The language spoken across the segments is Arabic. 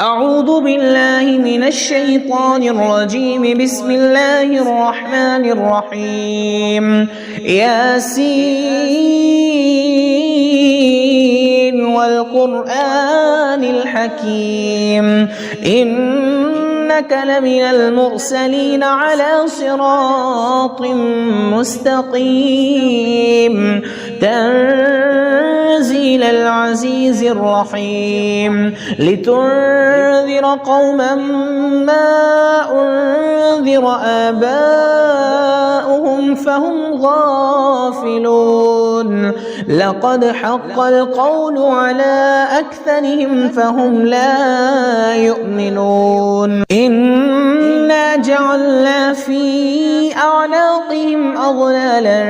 أعوذ بالله من الشيطان الرجيم. بسم الله الرحمن الرحيم. ياسين والقرآن الحكيم إنك لمن المرسلين على صراط مستقيم تنزيل العزيز الرحيم لتنذر قوما ما أنذر آباؤهم فهم غافلون. لقد حق القول على أكثرهم فهم لا يؤمنون. إنا جعلنا في أعناقهم أغلالا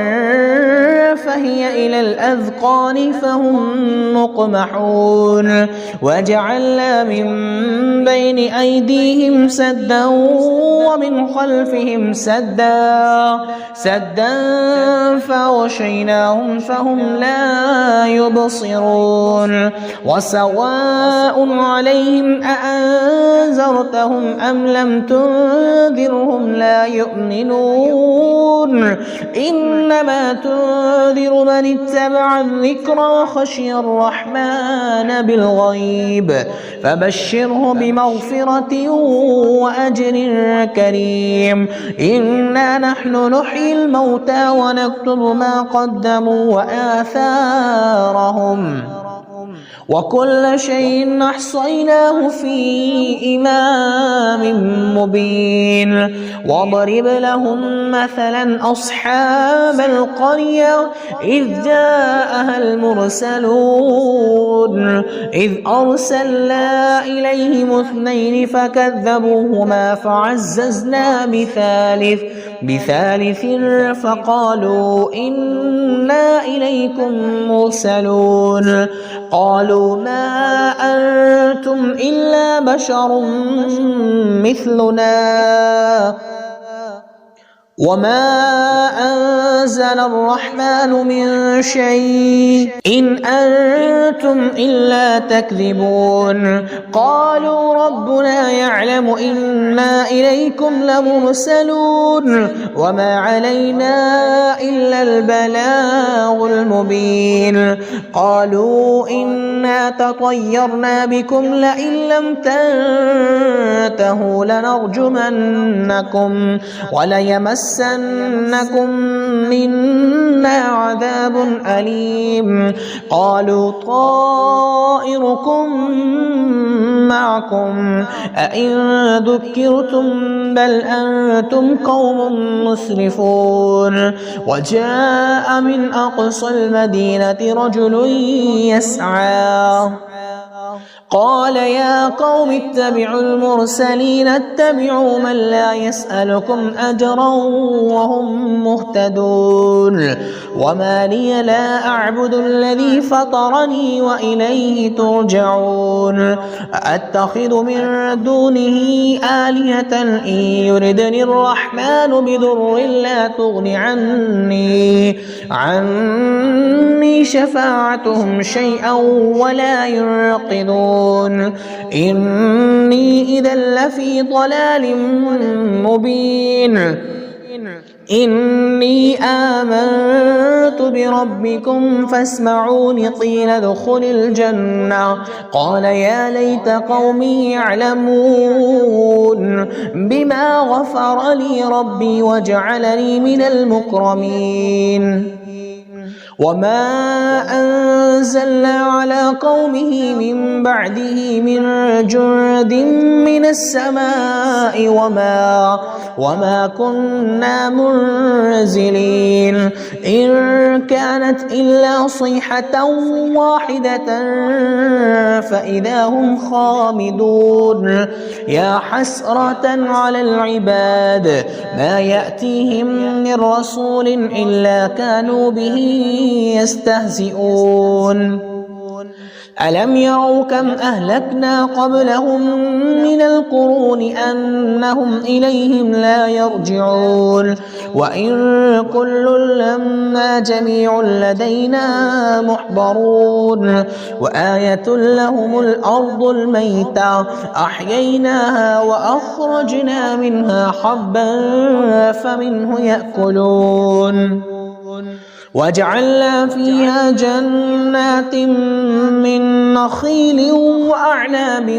فهي إلى الأذقان فهم مقمحون. وجعلنا من بين أيديهم سدا ومن خلفهم سدا فغشيناهم فهم لا يبصرون. وسواء عليهم أأنذرتهم أم لم تنذرهم لا يؤمنون. إنما تنذر من اتبع الذكر وخشي الرحمن بالغيب فبشره بمغفرة وأجر كريم. إنا نحن نحيي الموتى ونكتب ما قدموا وآثارهم وكل شيء أحصيناه في إمام مبين. واضرب لهم مثلا أصحاب القرية إذ جاءها المرسلون إذ أرسلنا إليهم اثنين فكذبوهما فعززنا بثالث فقالوا إنا إليكم مرسلون. قالوا ما أنتم إلا بشر مثلنا وما أنزل الرحمن من شيء إن أنتم إلا تكذبون. قالوا ربنا يعلم إنا إليكم لمرسلون وما علينا إلا البلاغ المبين. قالوا إنا تطيرنا بكم لئن لم تنتهوا لنرجمنكم وليمسنكم منا عذاب أليم. قالوا طائركم معكم أئن ذكرتم بل أنتم قوم مسرفون. وجاء من أقصى المدينة رجل يسعى قال يا قوم اتبعوا المرسلين اتبعوا من لا يسألكم أجرا وهم مهتدون. وما لي لا أعبد الذي فطرني وإليه ترجعون. أتخذ من دونه آلهة إن يردني الرحمن بضر لا تغن عني شفاعتهم شيئا ولا ينقذون. إني إذا لفي ضلال مبين. إني آمنت بربكم فاسمعون. قيل ادخل الجنة قال يا ليت قومي يعلمون بما غفر لي ربي وجعلني من المكرمين. وما أنزلنا على قومه من بعده من جند من السماء وما كنا منزلين. إن كانت إلا صيحة واحدة فإذا هم خامدون. يا حسرة على العباد ما يأتيهم من رسول إلا كانوا به يستهزئون. ألم يروا كم أهلكنا قبلهم من القرون أنهم إليهم لا يرجعون وإن كل لما جميع لدينا محضرون وآية لهم الأرض الميتة أحييناها وأخرجنا منها حبا فمنه يأكلون وجعلنا فيها جنات من نخيل وأعناب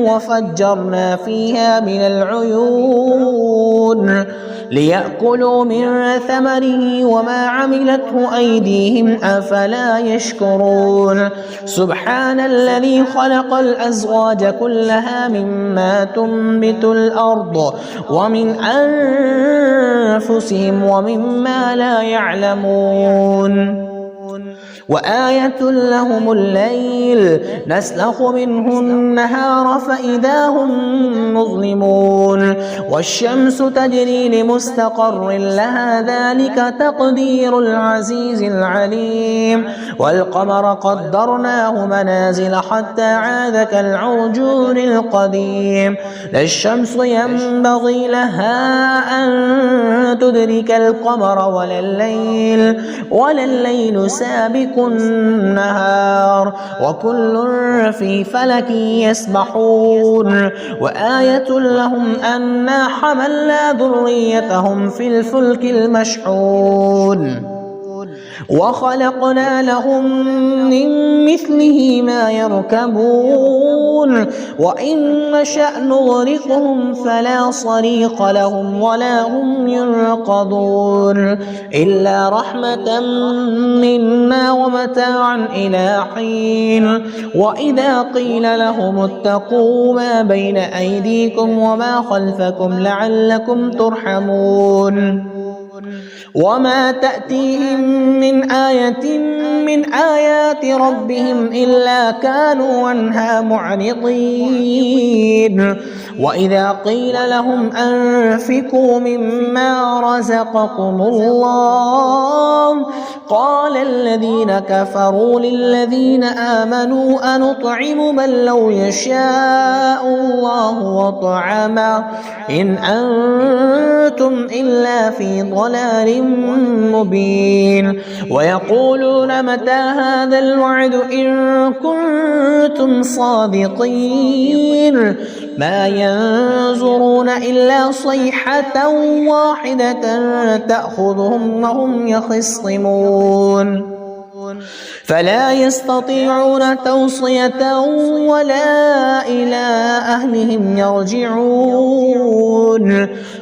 وفجرنا فيها من العيون ليأكلوا من ثمره وما عملته أيديهم أفلا يشكرون سبحان الذي خلق الأزواج كلها مما تنبت الأرض ومن أنفسهم ومما لا يعلمون وآية لهم الليل نسلخ منه النهار فإذا هم مظلمون والشمس تجري لمستقر لها ذلك تقدير العزيز العليم والقمر قدرناه منازل حتى عاد كالعرجون القديم لا الشمس ينبغي لها أن تدرك القمر ولا الليل سابق النهار وكل في فلك يسبحون وآية لهم أنا حملنا ذريتهم في الفلك المشحون وخلقنا لهم من مثله ما يركبون وإن نشأ نغرقهم فلا صريخ لهم ولا هم ينقذون إلا رحمة منا ومتاعا إلى حين وإذا قيل لهم اتقوا ما بين أيديكم وما خلفكم لعلكم ترحمون وما تأتيهم من آية من آيات ربهم إلا كانوا عنها معرضين وإذا قيل لهم أنفقوا مما رزقكم الله قال الذين كفروا للذين آمنوا أنطعم من لو يشاء الله وطعمه إن أنتم إلا في ضلال مبين ويقولون متى هذا الوعد إن كنتم صادقين ما ينظرون إلا صيحة واحدة تأخذهم وهم يخصمون فلا يستطيعون توصية ولا إلى أهلهم يرجعون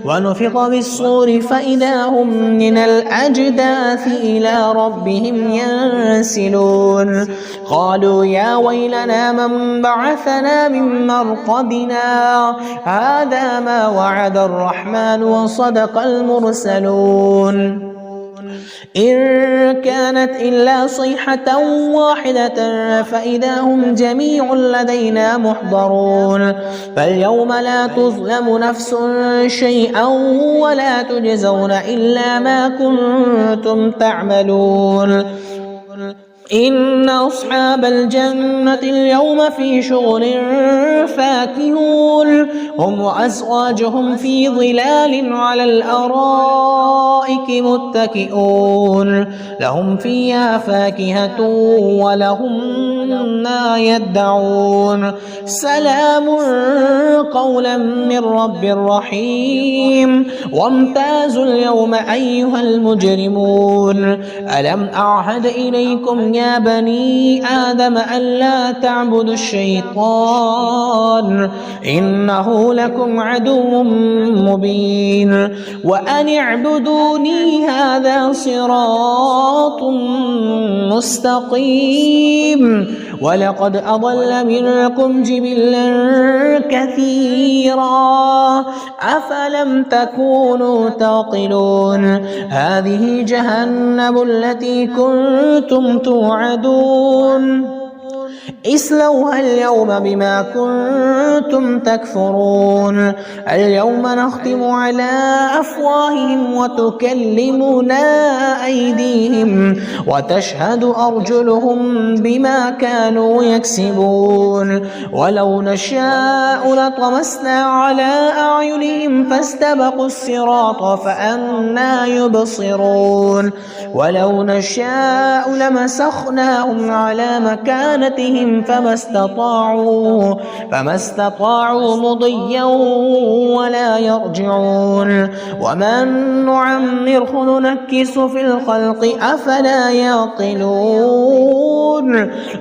ونفخ بالصور فإذا هم من الأجداث إلى ربهم ينسلون قالوا يا ويلنا من بعثنا من مرقدنا هذا ما وعد الرحمن وصدق المرسلون إن كانت إلا صيحة واحدة فإذا هم جميع لدينا محضرون فاليوم لا تظلم نفس شيئا ولا تجزون إلا ما كنتم تعملون إن أصحاب الجنة اليوم في شغل فاكهون هم وأزواجهم في ظلال على الأرائك متكئون لهم فيها فاكهة ولهم ما يدعون سلام قولا من رب رحيم وامتازوا اليوم أيها المجرمون ألم أعهد إليكم يا بني آدم ألا تعبدوا الشيطان إنه لكم عدو مبين وأن اعبدوني هذا صراط مستقيم ولقد أضل منكم جبلا كثيرا أفلم تكونوا تعقلون هذه جهنم التي كنتم توعدون اصلوها اليوم بما كنتم تكفرون اليوم نختم على أفواههم وتكلمنا أيديهم وتشهد أرجلهم بما كانوا يكسبون ولو نشاء لطمسنا على أعينهم فاستبقوا الصراط فأنى يبصرون ولو نشاء لمسخناهم على مكانتهم فما استطاعوا مضيا ولا يرجعون ومن نعمره ننكس في الخلق أفلا يعقلون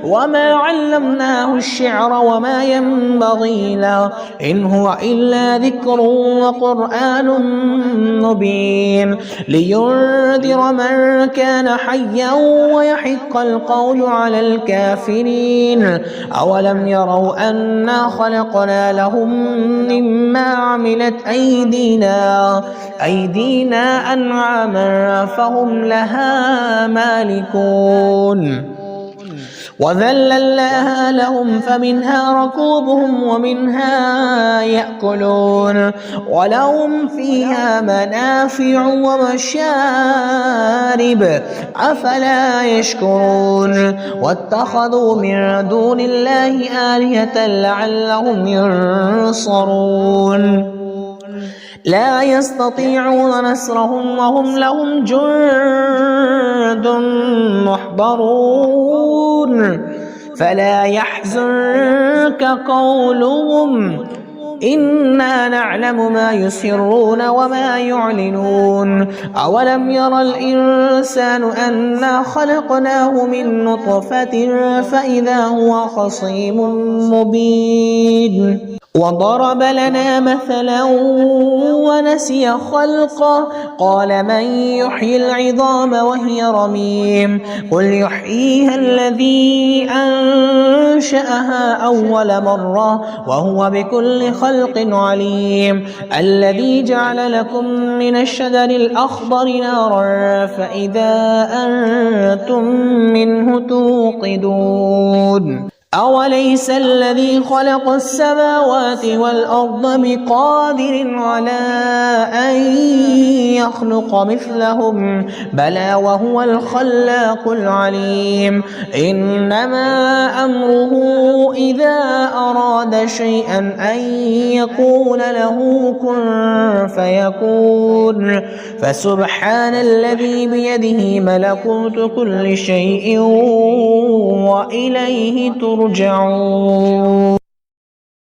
وما علمناه الشعر وما ينبغي له إن هو إلا ذكر وقرآن مبين لينذر من كان حيا ويحق القول على الكافرين أولم يروا أنا خلقنا لهم مما عملت أيدينا أنعاما فهم لها مالكون وذللناها لهم فمنها ركوبهم ومنها يأكلون ولهم فيها منافع ومشارب أفلا يشكرون واتخذوا من دون الله آلهة لعلهم ينصرون لا يستطيعون نصرهم وهم لهم جند محضرون فلا يحزنك قولهم إنا نعلم ما يسرون وما يعلنون أولم ير الإنسان أنا خلقناه من نطفة فإذا هو خصيم مبين وضرب لنا مثلا ونسي خلقه قال من يحيي العظام وهي رميم قل يحييها الذي أنشأها أول مرة وهو بكل خلق عليم الذي جعل لكم من الشجر الأخضر نارا فإذا أنتم منه توقدون أوليس الذي خلق السماوات والأرض بقادر على أن يخلق مثلهم بلى وهو الخلاق العليم إنما أمره إذا أراد شيئا أن يقول له كن فيكون فسبحان الذي بيده ملكوت كل شيء وإليه ترجعون